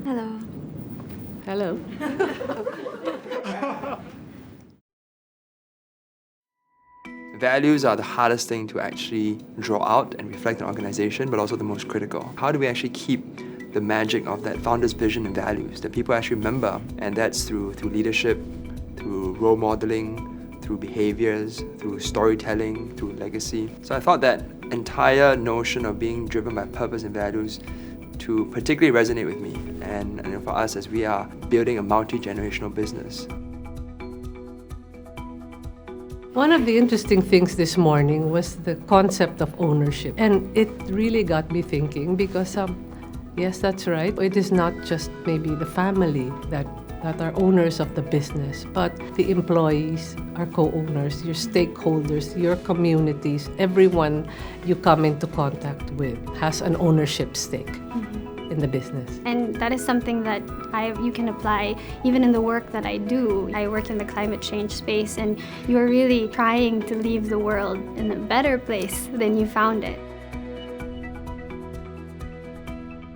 Hello. Hello. Values are the hardest thing to actually draw out and reflect an organization, but also the most critical. How do we actually keep the magic of that founder's vision and values that people actually remember? And that's through leadership, through role modeling, through behaviors, through storytelling, through legacy. So I thought that entire notion of being driven by purpose and values to particularly resonate with me and for us as we are building a multi-generational business. One of the interesting things this morning was the concept of ownership. And it really got me thinking because, yes, that's right. It is not just maybe the family that are owners of the business, but the employees are co-owners, your stakeholders, your communities, everyone you come into contact with has an ownership stake in the business. And that is something that you can apply even in the work that I do. I work in the climate change space, and you're really trying to leave the world in a better place than you found it.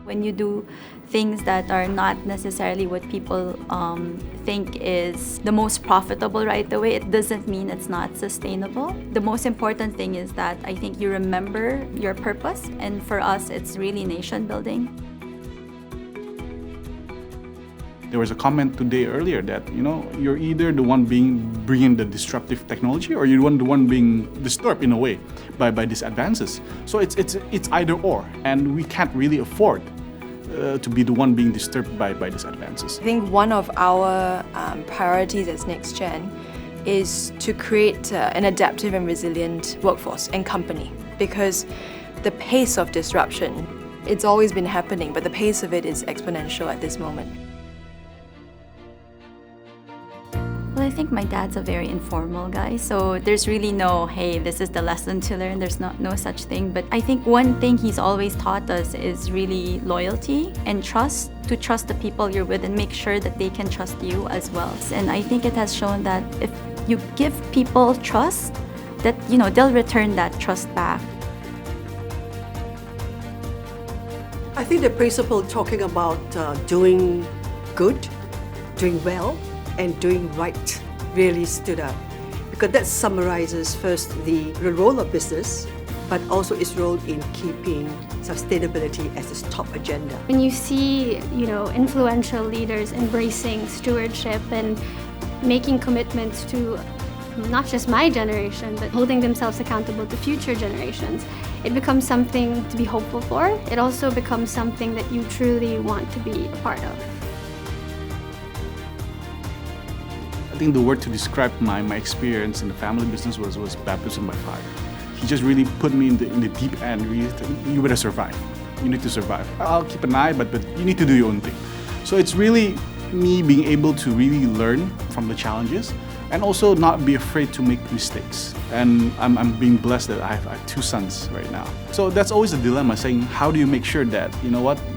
When you do things that are not necessarily what people think is the most profitable right away, it doesn't mean it's not sustainable. The most important thing is that I think you remember your purpose, and for us, it's really nation building. There was a comment today earlier that, you're either the one bringing the disruptive technology or you're the one being disturbed in a way by these advances. So it's either or, and we can't really afford to be the one being disturbed by these advances. I think one of our priorities as NextGen is to create an adaptive and resilient workforce and company, because the pace of disruption, it's always been happening, but the pace of it is exponential at this moment. Well, I think my dad's a very informal guy, so there's really no, hey, this is the lesson to learn. There's no such thing. But I think one thing he's always taught us is really loyalty and trust, to trust the people you're with and make sure that they can trust you as well. And I think it has shown that if you give people trust, that, they'll return that trust back. I think the principle talking about doing good, doing well, and doing right really stood out, because that summarizes first the role of business, but also its role in keeping sustainability as its top agenda. When you see, influential leaders embracing stewardship and making commitments to not just my generation, but holding themselves accountable to future generations, it becomes something to be hopeful for. It also becomes something that you truly want to be a part of. I think the word to describe my experience in the family business was baptism by fire. He just really put me in the deep end. You better survive. You need to survive. I'll keep an eye, but you need to do your own thing. So it's really me being able to really learn from the challenges and also not be afraid to make mistakes. And I'm being blessed that I have 2 sons right now. So that's always a dilemma, saying how do you make sure that,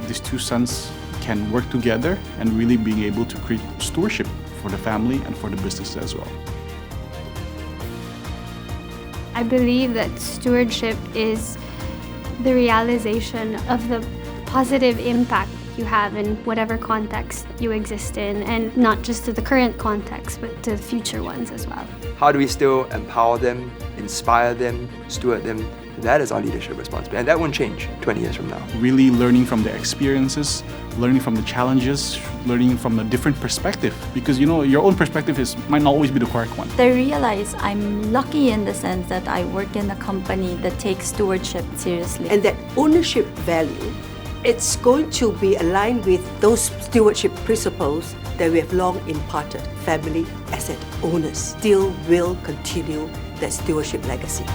these 2 sons can work together and really being able to create stewardship for the family and for the business as well. I believe that stewardship is the realization of the positive impact you have in whatever context you exist in, and not just to the current context, but to future ones as well. How do we still empower them, inspire them, steward them? That is our leadership responsibility, and that won't change 20 years from now. Really learning from the experiences, learning from the challenges, learning from a different perspective, because your own perspective might not always be the correct one. I realize I'm lucky in the sense that I work in a company that takes stewardship seriously. And that ownership value, it's going to be aligned with those stewardship principles that we have long imparted. Family asset owners still will continue that stewardship legacy.